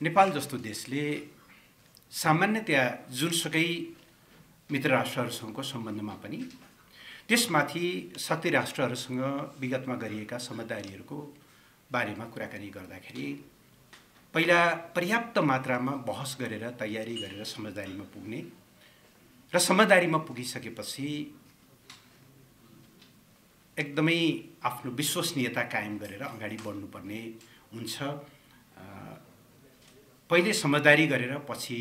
नेपाल जस्तो देशले सामान्यतया जुनसुकै मित्र राष्ट्रहरूसँगको सम्बन्धमा पनि त्यसमाथि शक्ति राष्ट्रहरूसँग विगतमा गरिएका समझदारीहरूको बारेमा कुराकानी गर्दाखेरि पहिला पर्याप्त मात्रामा बहस गरेर तयारी गरेर समझदारीमा पुग्ने र समझदारीमा पुगिसकेपछि एकदमै आफ्नो विश्वसनीयता कायम गरेर अगाडि बढ्नुपर्ने हुन्छ। पहिले समझदारी गरेर पछि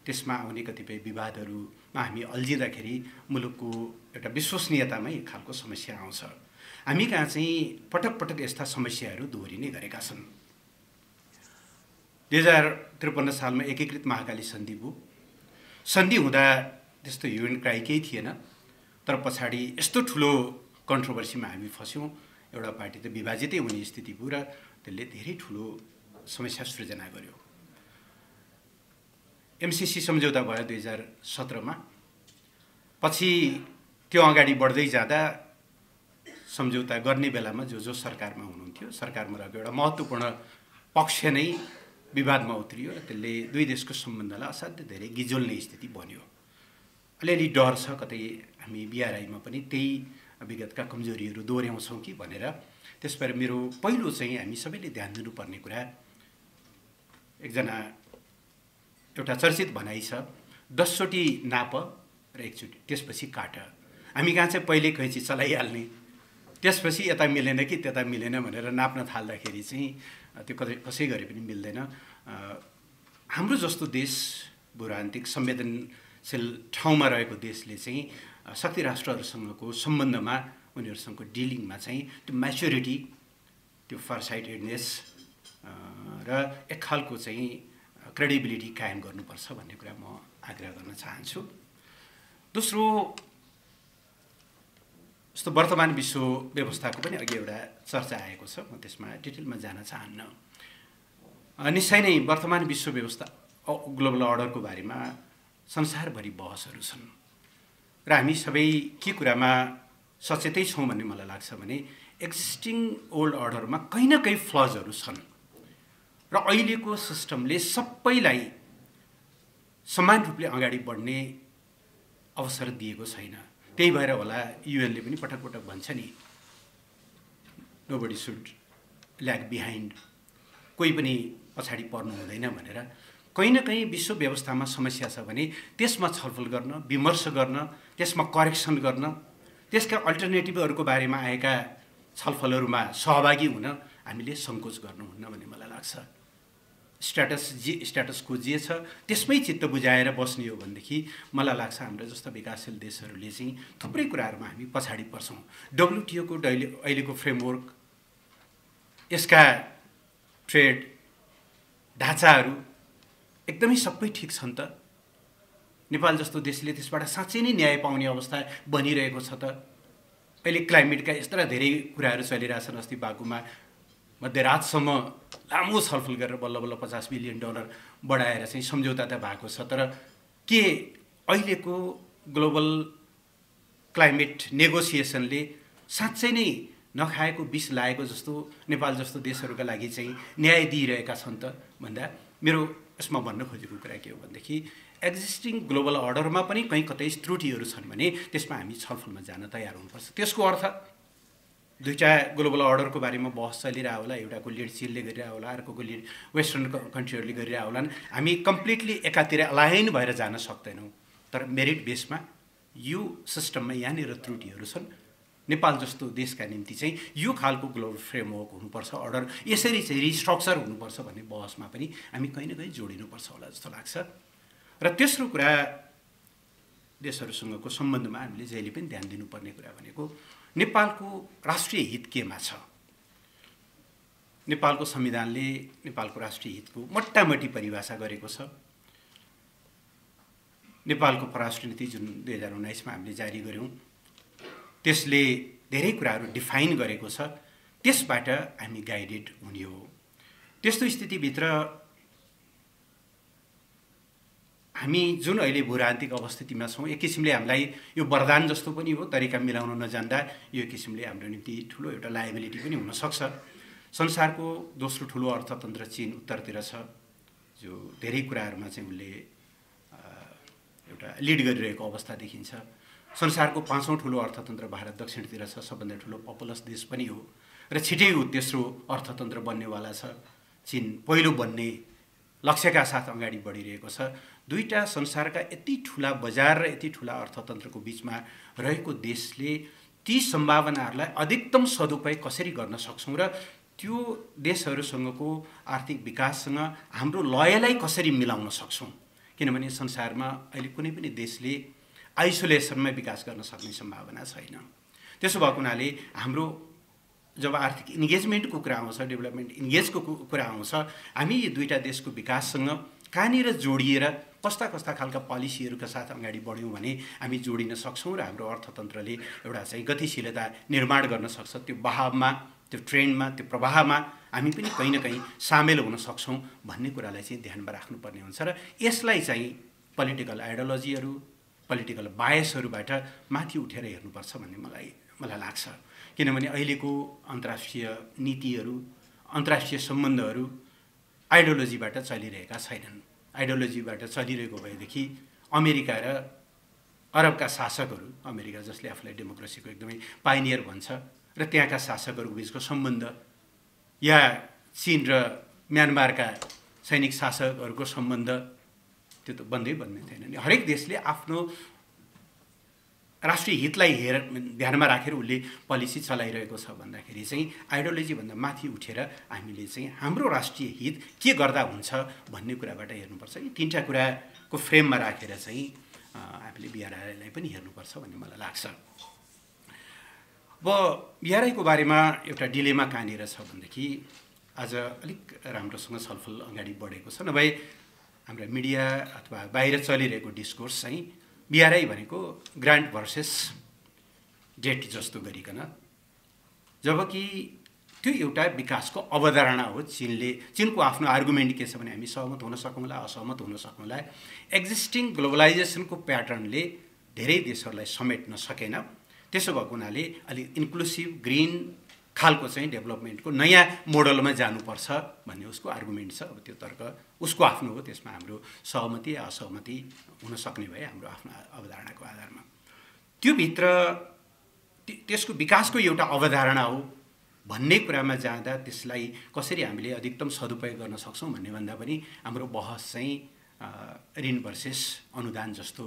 त्यसमा आउने कतिपय विवादहरूमा हामी अल्झिँदाखेरि मुलुकको एउटा विश्वसनीयतामा एक खालको समस्या आउँछ। हामी कहाँ चाहिँ पटक पटक यस्ता समस्याहरू दोहोरिने गरेका छन्। 2053 सालमा एकीकृत महाकाली सन्धि भयो। सन्धि हुँदा त्यस्तो ह्यू एन्ड क्राई केही थिएन, तर पछाडि यस्तो ठुलो कन्ट्रोभर्सीमा हामी फस्यौँ। एउटा पार्टी त विभाजितै हुने स्थिति भयो र त्यसले धेरै ठुलो समस्या सृजना गर्यो। एमसीसी सम्झौता भयो 2017 मा। पछि त्यो अगाडि बढ्दै जाँदा सम्झौता गर्ने बेलामा जो सरकारमा हुनुहुन्थ्यो, सरकारमा रहेको एउटा महत्त्वपूर्ण पक्ष नै विवादमा उत्रियो र त्यसले दुई देशको सम्बन्धलाई असाध्यै धेरै गिजोल्ने स्थिति बन्यो। अलिअलि डर छ कतै हामी बिआरआईमा पनि त्यही विगतका कमजोरीहरू दोहोर्याउँछौँ कि भनेर। त्यसबाट मेरो पहिलो चाहिँ हामी सबैले ध्यान दिनुपर्ने कुरा, एकजना एउटा चर्चित भनाइ छ, 10 चोटि नाप र एकचोटि त्यसपछि काट। हामी कहाँ चाहिँ पहिले कैँची चलाइहाल्ने, त्यसपछि यता मिलेन कि त्यता मिलेन भनेर नाप्न थाल्दाखेरि चाहिँ त्यो कसै गरे पनि मिल्दैन। हाम्रो जस्तो देश भूरान्तिक संवेदनशील ठाउँमा रहेको देशले चाहिँ शक्ति राष्ट्रहरूसँगको सम्बन्धमा उनीहरूसँगको डिलिङमा चाहिँ त्यो म्याच्योरिटी, त्यो फरसाइटेडनेस र एक खालको चाहिँ क्रेडिबिलिटी कायम गर्नुपर्छ भन्ने कुरा म आग्रह गर्न चाहन्छु। दोस्रो, जस्तो वर्तमान विश्व व्यवस्थाको पनि अघि एउटा चर्चा आएको छ, म त्यसमा डिटेलमा जान चाहन्न। निश्चय नै वर्तमान विश्व व्यवस्था ग्लोबल अर्डरको बारेमा संसारभरि बहसहरू छन् र हामी सबै के कुरामा सचेतै छौँ भन्ने मलाई लाग्छ भने एक्जिस्टिङ ओल्ड अर्डरमा कहीँ न कहीँ फ्लजहरू छन् र अहिलेको सिस्टमले सबैलाई समान रूपले अगाडि बढ्ने अवसर दिएको छैन। त्यही भएर होला युएनले पनि पटक पटक भन्छ नि, नोबडी सुड ल्याग बिहाइन्ड, कोही पनि पछाडि पर्नु हुँदैन भनेर। कहीँ न कहीँ विश्व व्यवस्थामा समस्या छ भने त्यसमा छलफल गर्न, विमर्श गर्न, त्यसमा करेक्सन गर्न, त्यसका अल्टरनेटिभहरूको बारेमा आएका छलफलहरूमा सहभागी हुन हामीले सङ्कोच गर्नुहुन्न भन्ने मलाई लाग्छ। स्ट्याटसको जे छ त्यसमै चित्त बुझाएर बस्ने हो भनेदेखि मलाई लाग्छ हाम्रो जस्ता विकासशील देशहरूले चाहिँ थुप्रै कुराहरूमा हामी पछाडि पर्छौँ। डब्लुटिओको अहिलेको फ्रेमवर्क, यसका ट्रेड ढाँचाहरू एकदमै सबै ठिक छन् त? नेपाल जस्तो देशले त्यसबाट साँच्चै नै न्याय पाउने अवस्था बनिरहेको छ त? अहिले क्लाइमेटका यस्ता धेरै कुराहरू चलिरहेछन्। अस्ति बागुमा मध्यरातसम्म लामो छलफल गरेर बल्ल बल्ल $50 बिलियन बढाएर चाहिँ सम्झौता त भएको छ, तर के अहिलेको ग्लोबल क्लाइमेट नेगोसिएसनले साँच्चै नै नखाएको विष लागेको जस्तो नेपाल जस्तो देशहरूका लागि चाहिँ न्याय दिइरहेका छन् त भन्दा मेरो यसमा भन्न खोजेको कुरा के हो भनेदेखि एक्जिस्टिङ ग्लोबल अर्डरमा पनि कहीँ कतै त्रुटिहरू छन् भने त्यसमा हामी छलफलमा जान तयार हुनुपर्छ। त्यसको अर्थ दुईटा ग्लोबल अर्डरको बारेमा बहस चलिरहेको होला, एउटाको लिड चिनले गरिरहेको होला, अर्कोको लिड वेस्टर्न कन्ट्रीहरूले गरिरहेको होलान्। हामी कम्प्लिटली एकातिर अलाइन भएर जान सक्दैनौँ, तर मेरिट बेसमा यो सिस्टममा यहाँनिर त्रुटिहरू छन्। नेपाल जस्तो देशका निम्ति चाहिँ यो खालको ग्लोबल फ्रेमवर्क हुनुपर्छ, अर्डर यसरी चाहिँ रिस्ट्रक्चर हुनुपर्छ भन्ने बहसमा पनि हामी कहीँ न कहीँ जोडिनुपर्छ होला जस्तो लाग्छ। र तेस्रो कुरा, देशहरूसँगको सम्बन्धमा हामीले जहिले पनि ध्यान दिनुपर्ने कुरा भनेको नेपालको राष्ट्रिय हित केमा छ। नेपालको संविधानले नेपालको राष्ट्रिय हितको मोटामोटी परिभाषा गरेको छ। नेपालको परराष्ट्र नीति जुन 2019 मा हामीले जारी गर्यौं, त्यसले धेरै कुराहरू डिफाइन गरेको छ। त्यसबाट हामी गाइडेड हुने हो। त्यस्तो स्थितिभित्र हामी जुन अहिले भूरान्तिक अवस्थितिमा छौं, एक किसिमले हामीलाई यो वरदान जस्तो पनि हो। तरिका मिलाउन नजान्दा यो किसिमले हाम्रो निम्ति ठूलो एउटा लायबिलिटी पनि हुन सक्छ। संसारको दोस्रो ठूलो अर्थतन्त्र चीन उत्तरतिर छ, जो धेरै कुराहरूमा चाहिँ उसले एउटा लिड गरिरहेको अवस्था देखिन्छ। संसारको 5औं ठुलो अर्थतन्त्र भारत दक्षिणतिर छ, सबभन्दा ठुलो पपुलस देश पनि हो र छिटै तेस्रो अर्थतन्त्र बन्नेवाला छ। चीन पहिलो बन्ने लक्ष्यका साथ अगाडि बढिरहेको छ। दुईटा संसारका यति ठुला बजार र यति ठुला अर्थतन्त्रको बिचमा रहेको देशले ती सम्भावनाहरूलाई अधिकतम सदुपयोग कसरी गर्न सक्छौँ र त्यो देशहरूसँगको आर्थिक विकाससँग हाम्रो लयलाई कसरी मिलाउन सक्छौँ। किनभने संसारमा अहिले कुनै पनि देशले आइसोलेसनमा विकास गर्न सक्ने सम्भावना छैन। त्यसो भएको हुनाले हाम्रो जब आर्थिक इन्गेजमेन्टको कुरा आउँछ, डेभलपमेन्ट इन्गेजको कुरा आउँछ, हामी यी दुईटा देशको विकाससँग कहाँनिर जोडिएर कस्ता कस्ता खालका पोलिसीहरूका साथ अगाडि बढ्यौँ भने हामी जोडिन सक्छौँ र हाम्रो अर्थतन्त्रले एउटा चाहिँ गतिशीलता निर्माण गर्न सक्छ। त्यो बहावमा, त्यो ट्रेन्डमा, त्यो प्रवाहमा हामी पनि कहीँ न कहीँ सामेल हुन सक्छौँ भन्ने कुरालाई चाहिँ ध्यानमा राख्नुपर्ने हुन्छ र यसलाई चाहिँ पोलिटिकल आइडियोलोजीहरू, पोलिटिकल बायसहरूबाट माथि उठेर हेर्नुपर्छ भन्ने मलाई लाग्छ। किनभने अहिलेको अन्तर्राष्ट्रिय नीतिहरू, अन्तर्राष्ट्रिय सम्बन्धहरू आइडियोलोजीबाट चलिरहेका छैनन्। आइडियोलोजीबाट चलिरहेको भएदेखि अमेरिका र अरबका शासकहरू, अमेरिका जसले आफूलाई डेमोक्रेसीको एकदमै पाइनियर भन्छ र त्यहाँका शासकहरू बिचको सम्बन्ध, या चीन र म्यानमारका सैनिक शासकहरूको सम्बन्ध, त्यो त बन्दै थिएन नि। हरेक देशले आफ्नो राष्ट्रिय हितलाई ध्यानमा राखेर उसले पोलिसी चलाइरहेको छ भन्दाखेरि चाहिँ आइडियोलोजीभन्दा माथि उठेर हामीले चाहिँ हाम्रो राष्ट्रिय हित के गर्दा हुन्छ भन्ने कुराबाट हेर्नुपर्छ। यी तीनटा कुराको फ्रेममा राखेर चाहिँ हामीले बिआरआईलाई पनि हेर्नुपर्छ भन्ने मलाई लाग्छ। अब बिआरआईको बारेमा एउटा डिलेमा कहाँनिर छ भनेदेखि आज अलिक राम्रोसँग छलफल अगाडि बढेको छ। नभए हाम्रा मिडिया अथवा बाहिर चलिरहेको डिस्कोर्स चाहिँ बिआरआई भनेको ग्रान्ट भर्सेस डेट जस्तो गरिकन, जबकि त्यो एउटा विकासको अवधारणा हो। चीनको आफ्नो आर्गुमेन्ट के छ भने हामी सहमत हुन सकौँला, असहमत हुन सकौँला। एक्जिस्टिङ ग्लोबलाइजेसनको प्याटर्नले धेरै देशहरूलाई समेट्न सकेन। त्यसो भएको हुनाले अलिक इन्क्लुसिभ ग्रिन खालको चाहिँ डेभलपमेन्टको नयाँ मोडलमा जानुपर्छ भन्ने उसको आर्गुमेन्ट छ। अब त्यो तर्क उसको आफ्नो हो, त्यसमा हाम्रो सहमति या असहमति हुन सक्ने भए हाम्रो आफ्नो अवधारणाको आधारमा। त्योभित्र त्यसको विकासको एउटा अवधारणा हो भन्ने कुरामा जाँदा त्यसलाई कसरी हामीले अधिकतम सदुपयोग गर्न सक्छौँ भन्ने भन्दा पनि हाम्रो बहस चाहिँ ऋण भर्सेस अनुदान जस्तो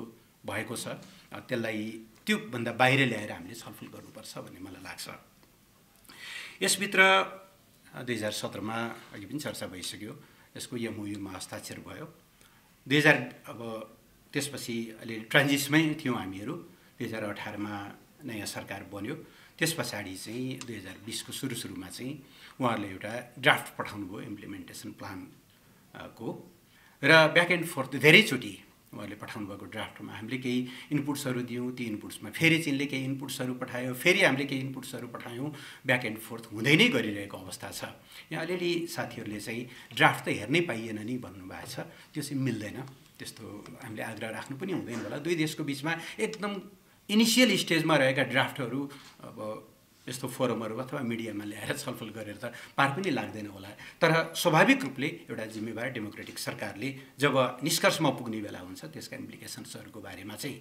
भएको छ। त्यसलाई त्योभन्दा बाहिर ल्याएर हामीले छलफल गर्नुपर्छ भन्ने मलाई लाग्छ। यसभित्र 2017मा अघि पनि चर्चा भइसक्यो, यसको एमओयूमा हस्ताक्षर भयो। अब त्यसपछि अलि ट्रान्जिसमै थियौँ हामीहरू। 2018मा नयाँ सरकार बन्यो। त्यस पछाडि चाहिँ 2020को सुरुमा चाहिँ उहाँहरूले एउटा ड्राफ्ट पठाउनु भयो इम्प्लिमेन्टेसन प्लानको, र ब्याक एन्ड फोर्थ धेरैचोटि उहाँहरूले पठाउनु भएको ड्राफ्टमा हामीले केही इनपुट्सहरू दियौँ। ती इनपुट्समा फेरि चीनले केही इनपुट्सहरू पठायो, फेरि हामीले केही इनपुट्सहरू पठायौँ। ब्याक एन्ड फोर्थ हुँदै नै गरिरहेको अवस्था छ। यहाँ अलिअलि साथीहरूले चाहिँ ड्राफ्ट त हेर्नै पाइएन नि भन्नुभएको छ। त्यो चाहिँ मिल्दैन, त्यस्तो हामीले आग्रह राख्नु पनि हुँदैन होला। दुई देशको बिचमा एकदम इनिसियल स्टेजमा रहेका ड्राफ्टहरू अब यस्तो फोरमहरू अथवा मिडियामा ल्याएर छलफल गरेर त पार पनि लाग्दैन होला। तर स्वाभाविक रूपले एउटा जिम्मेवार डेमोक्रेटिक सरकारले जब निष्कर्षमा पुग्ने बेला हुन्छ त्यसका इम्प्लिकेसन्सहरूको बारेमा चाहिँ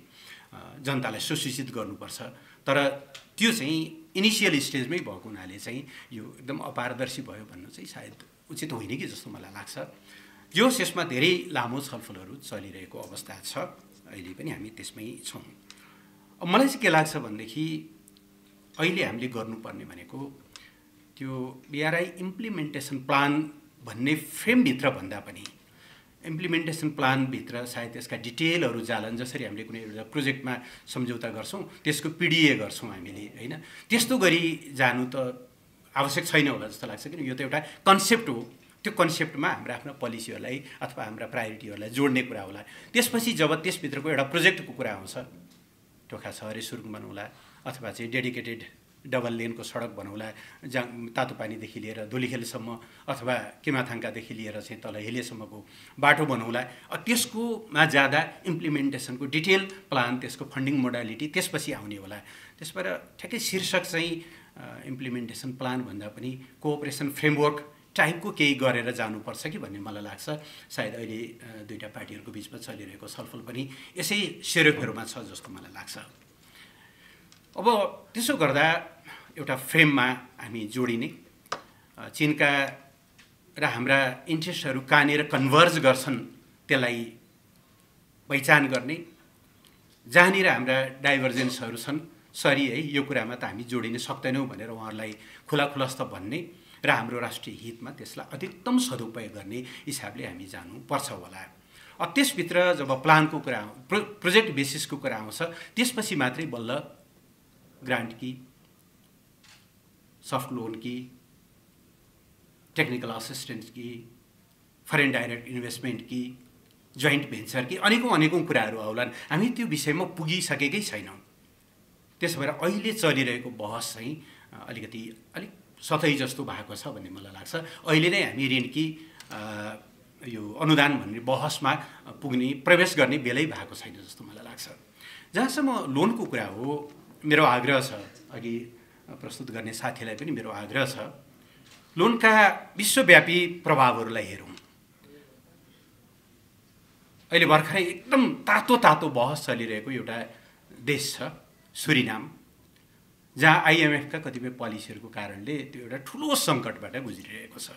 जनतालाई सुसूचित गर्नुपर्छ। तर त्यो चाहिँ इनिसियल स्टेजमै भएको हुनाले चाहिँ यो एकदम अपारदर्शी भयो भन्नु चाहिँ सायद उचित होइन कि जस्तो मलाई लाग्छ। यो यसमा धेरै लामो छलफलहरू चलिरहेको अवस्था छ, अहिले पनि हामी त्यसमै छौँ। अब मलाई चाहिँ के लाग्छ भनेदेखि अहिले हामीले गर्नुपर्ने भनेको त्यो बिआरआई इम्प्लिमेन्टेसन प्लान भन्ने फ्रेमभित्र भन्दा पनि इम्प्लिमेन्टेसन प्लानभित्र सायद त्यसका डिटेलहरू जालान्। जसरी हामीले कुनै एउटा प्रोजेक्टमा सम्झौता गर्छौँ, त्यसको पिडिए गर्छौँ हामीले, होइन? त्यस्तो गरी जानु त आवश्यक छैन होला जस्तो लाग्छ। किन यो त एउटा कन्सेप्ट हो। त्यो कन्सेप्टमा हाम्रा आफ्ना पोलिसीहरूलाई अथवा हाम्रा प्रायोरिटीहरूलाई जोड्ने कुरा होला। त्यसपछि जब त्यसभित्रको एउटा प्रोजेक्टको कुरा आउँछ, टोखा छहरे सुरुङ बनौला अथवा चाहिँ डेडिकेटेड डबल लेनको सडक बनौला, जहाँ तातो पानीदेखि लिएर धुलीखेलसम्म अथवा किमाथाङकादेखि लिएर चाहिँ तल हिलेसम्मको बाटो बनौला, त्यसकोमा जाँदा इम्प्लिमेन्टेसनको डिटेल प्लान, त्यसको फन्डिङ मोडालिटी त्यसपछि आउने होला। त्यसबाट ठ्याक्कै शीर्षक चाहिँ इम्प्लिमेन्टेसन प्लान भन्दा पनि कोअपरेसन फ्रेमवर्क टाइपको केही गरेर जानुपर्छ कि भन्ने मलाई लाग्छ। सायद अहिले दुईटा पार्टीहरूको बिचमा चलिरहेको छलफल पनि यसै सेरोफेरोमा छ जस्तो मलाई लाग्छ। अब त्यसो गर्दा एउटा फ्रेममा हामी जोडिने, चीनका र हाम्रा इन्ट्रेस्टहरू कहाँनिर कन्भर्ज गर्छन् त्यसलाई पहिचान गर्ने, जहाँनिर हाम्रा डाइभर्जेन्सहरू छन् सरी है यो कुरामा त हामी जोडिन सक्दैनौँ भनेर उहाँहरूलाई खुलास्त भन्ने र हाम्रो राष्ट्रिय हितमा त्यसलाई अधिकतम सदुपयोग गर्ने हिसाबले हामी जानुपर्छ होला। त्यसभित्र जब प्लानको कुरा प्रोजेक्ट बेसिसको कुरा आउँछ त्यसपछि मात्रै बल्ल ग्रान्ट कि, सफ्ट लोन कि, टेक्निकल असिस्टेन्स कि, फरेन डाइरेक्ट इन्भेस्टमेन्ट कि, जोइन्ट भेन्चर कि अनेकौँ कुराहरू आउलान्। हामी त्यो विषयमा पुगिसकेकै छैनौँ। त्यसो भएर अहिले चलिरहेको बहस चाहिँ अलिक सतही जस्तो भएको छ भन्ने मलाई लाग्छ। अहिले नै हामी ऋण कि यो अनुदान भन्ने बहसमा प्रवेश गर्ने बेलै भएको छैन जस्तो मलाई लाग्छ। जहाँसम्म लोनको कुरा हो, मेरो आग्रह छ, अघि प्रस्तुत गर्ने साथीलाई पनि मेरो आग्रह छ, लोनका विश्वव्यापी प्रभावहरूलाई हेरौँ। अहिले भर्खरै एकदम तातो बहस चलिरहेको एउटा देश छ सुरिनाम, जहाँ आइएमएफका कतिपय पोलिसीहरूको कारणले त्यो एउटा ठुलो सङ्कटबाट गुज्रिरहेको छ।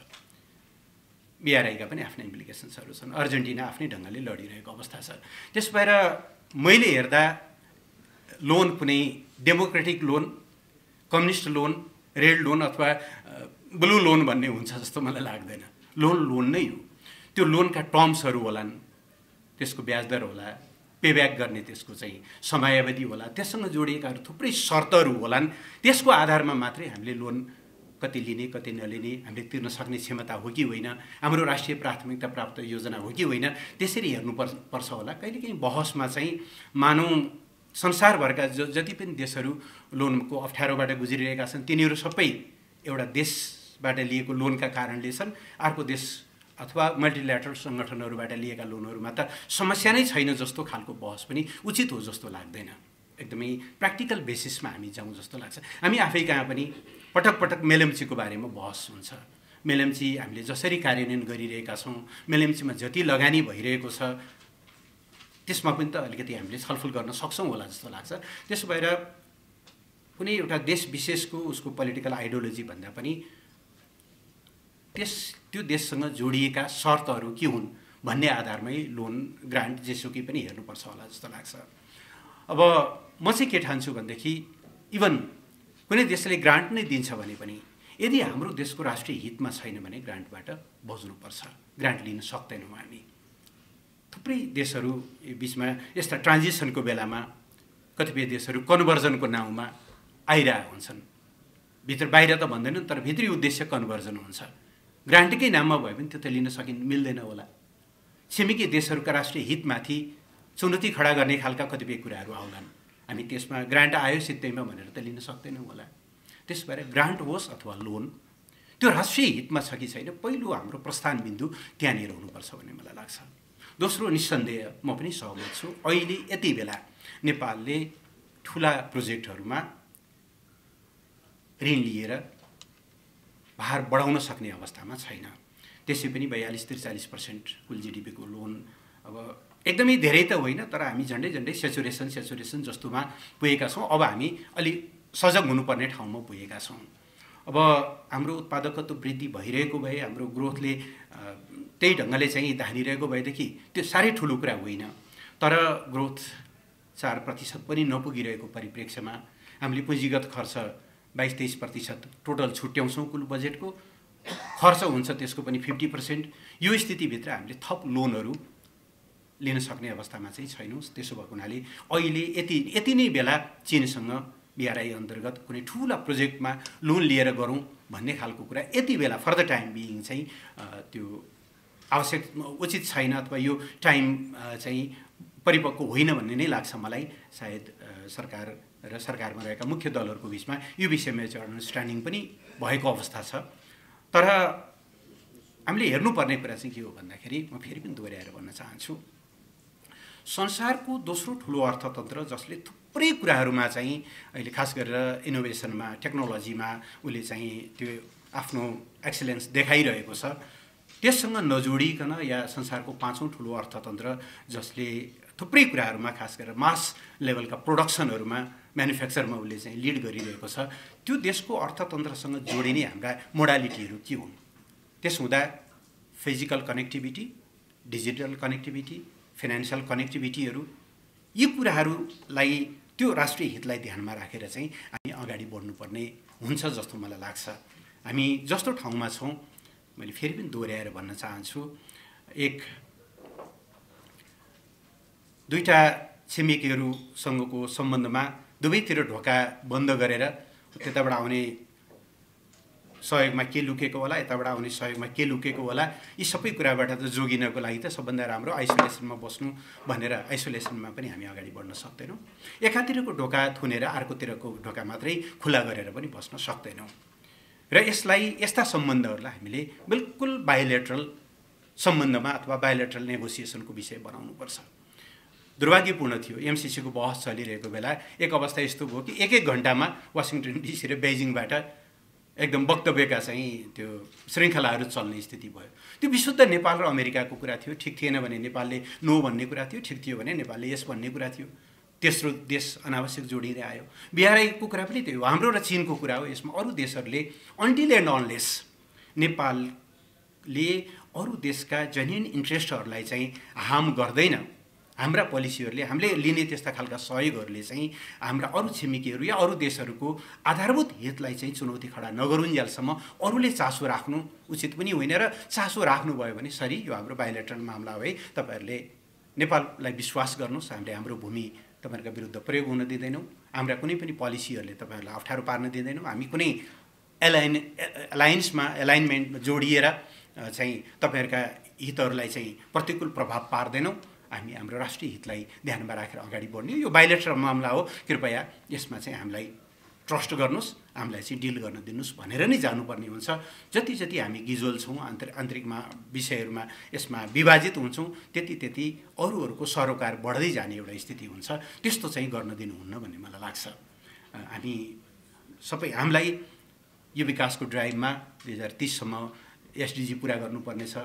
बिआरआईका पनि आफ्नै इम्प्लिकेसन्सहरू छन्, अर्जेन्टिना आफ्नै ढङ्गले लडिरहेको अवस्था छ। त्यस भएर मैले हेर्दा लोन कुनै democratic loan, communist loan, red loan अथवा ब्लू लोन भन्ने हुन्छ जस्तो मलाई लाग्दैन। लोन नै हो। त्यो लोनका टर्म्सहरू होलान्, त्यसको ब्याज दर होला, पेब्याक गर्ने त्यसको चाहिँ समयावधि होला, त्यससँग जोडिएका थुप्रै शर्तहरू होलान्। त्यसको आधारमा मात्रै हामीले लोन कति लिने कति नलिने, हामीले तिर्न सक्ने क्षमता हो कि होइन, हाम्रो राष्ट्रिय प्राथमिकता प्राप्त योजना हो कि होइन, त्यसरी हेर्नुपर्छ होला। कहिलेकाहीँ बहसमा चाहिँ मानौँ संसारभरका जति पनि देशहरू लोनको अप्ठ्यारोबाट गुज्रिरहेका छन् तिनीहरू सबै एउटा देशबाट लिएको लोनका कारणले छन्, अर्को देश अथवा मल्टिल्याटरल सङ्गठनहरूबाट लिएका लोनहरूमा त समस्या नै छैन जस्तो खालको बहस पनि उचित हो जस्तो लाग्दैन। एकदमै प्र्याक्टिकल बेसिसमा हामी जाउँ जस्तो लाग्छ। हामी आफै कहाँ पनि पटक मेलम्चीको बारेमा बहस हुन्छ। मेलम्ची हामीले जसरी कार्यान्वयन गरिरहेका छौँ, मेलम्चीमा जति लगानी भइरहेको छ त्यसमा पनि त अलिकति हामीले छलफल गर्न सक्छौँ होला जस्तो लाग्छ। त्यसो भएर कुनै एउटा देश विशेषको उसको पोलिटिकल आइडियोलोजी भन्दा पनि त्यो देशसँग जोडिएका शर्तहरू के हुन् भन्ने आधारमै लोन ग्रान्ट जेसुकै पनि हेर्नुपर्छ होला जस्तो लाग्छ। अब म चाहिँ के ठान्छु भनेदेखि इभन कुनै देशले ग्रान्ट नै दिन्छ भने पनि यदि हाम्रो देशको राष्ट्रिय हितमा छैन भने ग्रान्टबाट बच्नुपर्छ, ग्रान्ट लिन सक्दैनौँ हामी। थुप्रै देशहरू बिचमा यस्ता ट्रान्जिसनको बेलामा कतिपय देशहरू कन्भर्जनको नाउँमा आइरहेका हुन्छन्। बाहिर त भन्दैनन्, तर भित्री उद्देश्य कन्भर्जन हुन्छ। ग्रान्टकै नाममा भए पनि त्यो त लिन मिल्दैन होला। छिमेकी देशहरूका राष्ट्रिय हितमाथि चुनौती खडा गर्ने खालका कतिपय कुराहरू आउलान्। हामी त्यसमा ग्रान्ट आयो सित्तैमा भनेर त लिन सक्दैनौँ होला। त्यस भएर ग्रान्ट होस् अथवा लोन त्यो राष्ट्रिय हितमा छ कि छैन, पहिलो हाम्रो प्रस्थान बिन्दु त्यहाँनिर हुनुपर्छ भन्ने मलाई लाग्छ। दोस्रो, निस्सन्देह म पनि सहमत छु, अहिले यति बेला नेपालले ठुला प्रोजेक्टहरूमा ऋण लिएर भार बढाउन सक्ने अवस्थामा छैन। त्यसै पनि 42-43% कुल जिडिपीको लोन अब एकदमै धेरै त होइन, तर हामी झन्डै सेचुरेसन जस्तोमा पुगेका छौँ। अब हामी अलि सजग हुनुपर्ने ठाउँमा पुगेका छौँ। अब हाम्रो उत्पादकत्व वृद्धि भइरहेको भए, हाम्रो ग्रोथले त्यही ढङ्गले चाहिँ धानिरहेको भएदेखि त्यो साह्रै ठुलो कुरा होइन। तर ग्रोथ 4% पनि नपुगिरहेको परिप्रेक्ष्यमा हामीले पुँजीगत खर्च 22-23% टोटल छुट्याउँछौँ। कुल बजेटको खर्च हुन्छ त्यसको पनि 50%। यो स्थितिभित्र हामीले थप लोनहरू लिन सक्ने अवस्थामा चाहिँ छैनौँ। त्यसो भएको हुनाले अहिले यति नै बेला चीनसँग बिआरआई अन्तर्गत कुनै ठुला प्रोजेक्टमा लोन लिएर गरौँ भन्ने खालको कुरा यति बेला फर द टाइम बिइङ चाहिँ त्यो आवश्यक उचित छैन, अथवा यो टाइम चाहिँ परिपक्व होइन भन्ने नै लाग्छ मलाई। सायद सरकार र सरकारमा रहेका मुख्य दलहरूको बिचमा यो विषयमा चाहिँ अन्डरस्ट्यान्डिङ पनि भएको अवस्था छ। तर हामीले हेर्नुपर्ने कुरा चाहिँ के हो भन्दाखेरि, म फेरि पनि दोहोऱ्याएर भन्न चाहन्छु, संसारको दोस्रो ठुलो अर्थतन्त्र जसले थुप्रै कुराहरूमा चाहिँ अहिले खास गरेर इनोभेसनमा, टेक्नोलोजीमा उसले चाहिँ त्यो आफ्नो एक्सिलेन्स देखाइरहेको छ, त्यससँग नजोडिकन या संसारको 5औं ठुलो अर्थतन्त्र जसले थुप्रै कुराहरूमा खास गरेर मास लेभलका प्रोडक्सनहरूमा म्यानुफ्याक्चरमा उसले चाहिँ लिड गरिरहेको छ, त्यो देशको अर्थतन्त्रसँग जोडिने हाम्रा मोडालिटीहरू के हुन्? त्यस हुँदा physical connectivity, digital connectivity, financial कनेक्टिभिटीहरू, यी कुराहरूलाई त्यो राष्ट्रिय हितलाई ध्यानमा राखेर चाहिँ हामी अगाडि बढ्नुपर्ने हुन्छ जस्तो मलाई लाग्छ। हामी जस्तो ठाउँमा छौँ, मैले फेरि पनि दोहोऱ्याएर भन्न चाहन्छु, दुईटा छिमेकीहरूसँगको सम्बन्धमा दुवैतिर ढोका बन्द गरेर त्यताबाट आउने सहयोगमा के लुकेको होला, यताबाट आउने सहयोगमा के लुकेको होला, यी सबै कुराबाट त जोगिनको लागि त सबभन्दा राम्रो आइसोलेसनमा बस्नु भनेर आइसोलेसनमा पनि हामी अगाडि बढ्न सक्दैनौँ। एकातिरको ढोका थुनेर अर्कोतिरको ढोका मात्रै खुला गरेर पनि बस्न सक्दैनौँ। र यस्ता सम्बन्धहरूलाई हामीले बिल्कुल बायोलेटरल सम्बन्धमा अथवा बायोलेटरल नेगोसिएसनको विषय बनाउनुपर्छ। दुर्भाग्यपूर्ण थियो, एमसिसीको बहस चलिरहेको बेला एक अवस्था यस्तो भयो कि एक घन्टामा वासिङटन डिसी र बेजिङबाट एकदम वक्तव्यका चाहिँ त्यो श्रृङ्खलाहरू चल्ने स्थिति भयो। त्यो विशुद्ध नेपाल र अमेरिकाको कुरा थियो, ठिक थिएन भने नेपालले नो भन्ने कुरा थियो, ठिक थियो भने नेपालले यस भन्ने कुरा थियो। तेस्रो देश अनावश्यक जोडिँदै आयो। बिहारको कुरा पनि त्यही हो, हाम्रो र चीनको कुरा हो। यसमा अरू देशहरूले अनटिल एन्ड अनलेस नेपालले अरू देशका जेन्युइन इन्ट्रेस्टहरूलाई चाहिँ हार्म गर्दैन, हाम्रा पोलिसीहरूले, हामीले लिने त्यस्ता खालका सहयोगहरूले चाहिँ हाम्रा अरू छिमेकीहरू या अरू देशहरूको आधारभूत हितलाई चाहिँ चुनौती खडा नगरुन्जेलसम्म अरूले चासो राख्नु उचित पनि होइन। र चासो राख्नुभयो भने सरी यो हाम्रो बायोलेटरल मामला हो है, तपाईँहरूले नेपाललाई विश्वास गर्नुहोस्, हामीले हाम्रो भूमि तपाईँहरूका विरुद्ध प्रयोग हुन दिँदैनौँ, हाम्रा कुनै पनि पोलिसीहरूले तपाईँहरूलाई अप्ठ्यारो पार्न दिँदैनौँ, हामी कुनै एलाइनमेन्टमा जोडिएर चाहिँ तपाईँहरूका हितहरूलाई चाहिँ प्रतिकूल प्रभाव पार्दैनौँ, हामी हाम्रो राष्ट्रिय हितलाई ध्यानमा राखेर अगाडि बढ्ने यो बायोलेटरल मामला हो, कृपया यसमा चाहिँ हामीलाई ट्रस्ट गर्नुहोस्, हामीलाई चाहिँ डिल गर्न दिनुहोस् भनेर नै जानुपर्ने हुन्छ। जति जति हामी गिजोल छौँ, आन्तरिकमा विषयहरूमा यसमा विभाजित हुन्छौँ, त्यति अरूहरूको सरोकार बढ्दै जाने एउटा स्थिति हुन्छ। त्यस्तो चाहिँ गर्न दिनुहुन्न भन्ने मलाई लाग्छ। हामी सबै हामीलाई यो विकासको ड्राइभमा 2030सम्म एसडिजी पुरा गर्नुपर्नेछ।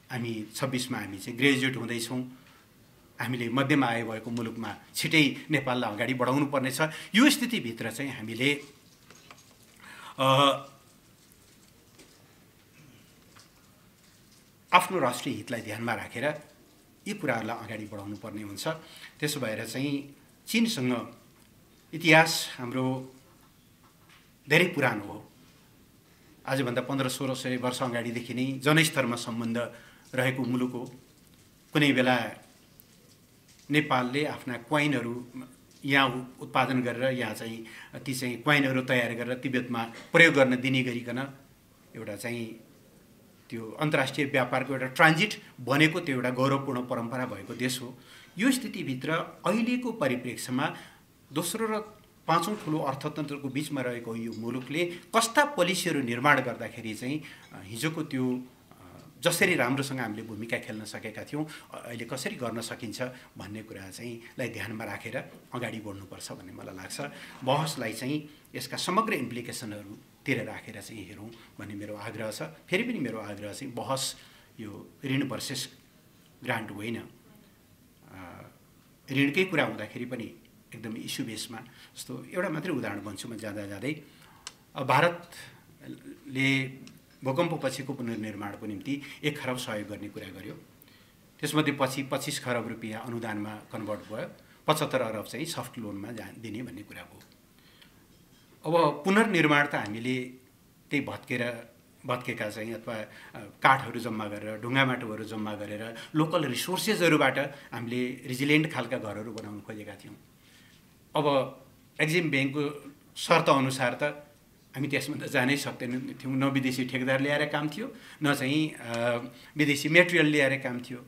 हामी 26मा हामी चाहिँ ग्रेजुएट हुँदैछौँ। हामीले मध्यम आय भएको मुलुकमा छिटै नेपाललाई अगाडि बढाउनु पर्नेछ। यो स्थितिभित्र चाहिँ हामीले आफ्नो राष्ट्रिय हितलाई ध्यानमा राखेर यी कुराहरूलाई अगाडि बढाउनु पर्ने हुन्छ। त्यसो भएर चाहिँ चीनसँग इतिहास हाम्रो धेरै पुरानो हो। आजभन्दा 1500-1600 वर्ष अगाडिदेखि नै जनस्तरमा सम्बन्ध रहेको मुलुक हो। कुनै बेला नेपालले आफ्ना क्वाइनहरू यहाँ उत्पादन गरेर यहाँ चाहिँ ती चाहिँ क्वाइनहरू तयार गरेर तिब्बतमा प्रयोग गर्न दिने गरिकन एउटा चाहिँ त्यो अन्तर्राष्ट्रिय व्यापारको एउटा ट्रान्जिट बनेको त्यो एउटा गौरवपूर्ण परम्परा भएको देश हो। यो स्थितिभित्र अहिलेको परिप्रेक्ष्यमा दोस्रो र पाँचौं ठुलो अर्थतन्त्रको बिचमा रहेको यो मुलुकले कस्ता पोलिसीहरू निर्माण गर्दाखेरि चाहिँ हिजोको त्यो जसरी राम्रोसँग हामीले भूमिका खेल्न सकेका थियौँ अहिले कसरी गर्न सकिन्छ भन्ने कुरा चाहिँ लाई ध्यानमा राखेर अगाडि बढ्नुपर्छ भन्ने मलाई लाग्छ। बहसलाई चाहिँ यसका समग्र इम्प्लिकेसनहरूतिर राखेर चाहिँ हेरौँ भन्ने मेरो आग्रह छ। फेरि पनि मेरो आग्रह चाहिँ बहस यो ऋण भर्सेस ग्रान्ट होइन, ऋणकै कुरा हुँदाखेरि पनि एकदम इस्यु बेसमा। जस्तो एउटा मात्रै उदाहरण भन्छु म जाँदै भारतले भूकम्पपछिको पुनर्निर्माणको निम्ति 1 खरब सहयोग गर्ने कुरा गर्यो। त्यसमध्ये पछि 25 खरब रुपियाँ अनुदानमा कन्भर्ट भयो, 75 अरब चाहिँ सफ्ट लोनमा दिने भन्ने कुरा भयो। अब पुनर्निर्माण त हामीले त्यही भत्केका चाहिँ अथवा काठहरू जम्मा गरेर ढुङ्गा माटोहरू जम्मा गरेर लोकल रिसोर्सेसहरूबाट हामीले रिजिलियन्ट खालका घरहरू बनाउन खोजेका थियौँ। अब एक्जिम ब्याङ्कको शर्त अनुसार त हामी त्यसमा त जानै सक्दैनौँ थियौँ। न विदेशी ठेकेदार ल्याएर काम थियो, न चाहिँ विदेशी मेटेरियल ल्याएर काम थियो।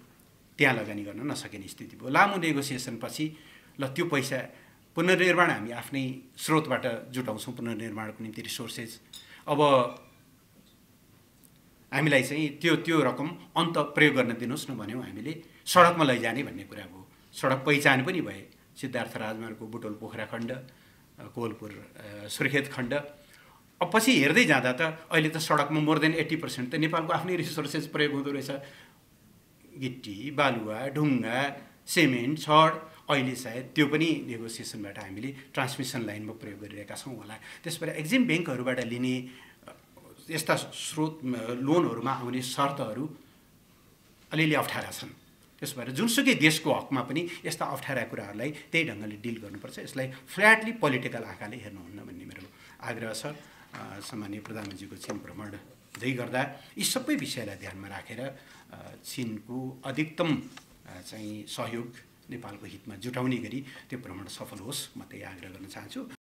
त्यहाँ लगानी गर्न नसकिने स्थिति भयो। लामो नेगोसिएसनपछि ल त्यो पैसा पुनर्निर्माण हामी आफ्नै स्रोतबाट जुटाउँछौँ, पुनर्निर्माणको निम्ति रिसोर्सेस। अब हामीलाई चाहिँ त्यो रकम अन्त प्रयोग गर्न दिनुहोस् न भन्यौँ। हामीले सडकमा लैजाने भन्ने कुरा भयो। सडक पहिचान पनि भए। सिद्धार्थ राजमार्गको बुटोल पोखरा खण्ड, कोवलपुर सुर्खेत खण्ड अब पछि हेर्दै जाँदा त अहिले त सडकमा मोर देन 80% त नेपालको आफ्नै रिसोर्सेस प्रयोग हुँदो रहेछ। गिट्टी, बालुवा, ढुङ्गा, सिमेन्ट, छड, अहिले सायद त्यो पनि नेगोसिएसनबाट हामीले ट्रान्समिसन लाइनमा प्रयोग गरिरहेका छौँ होला। त्यसबाट एक्जिम ब्याङ्कहरूबाट लिने यस्ता स्रोत लोनहरूमा आउने शर्तहरू अलिअलि अप्ठ्यारा छन्। त्यस भएर जुनसुकै देशको हकमा पनि यस्ता अप्ठ्यारा कुराहरूलाई त्यही ढङ्गले डिल गर्नुपर्छ। यसलाई फ्ल्याटली पोलिटिकल आँखाले हेर्नुहुन्न भन्ने मेरो आग्रह छ। सामान्य प्रधानमन्त्रीको चीन भ्रमण हुँदै गर्दा यी सबै विषयलाई ध्यानमा राखेर चीनको अधिकतम चाहिँ सहयोग नेपालको हितमा जुटाउने गरी त्यो भ्रमण सफल होस्, म त्यही आग्रह गर्न चाहन्छु।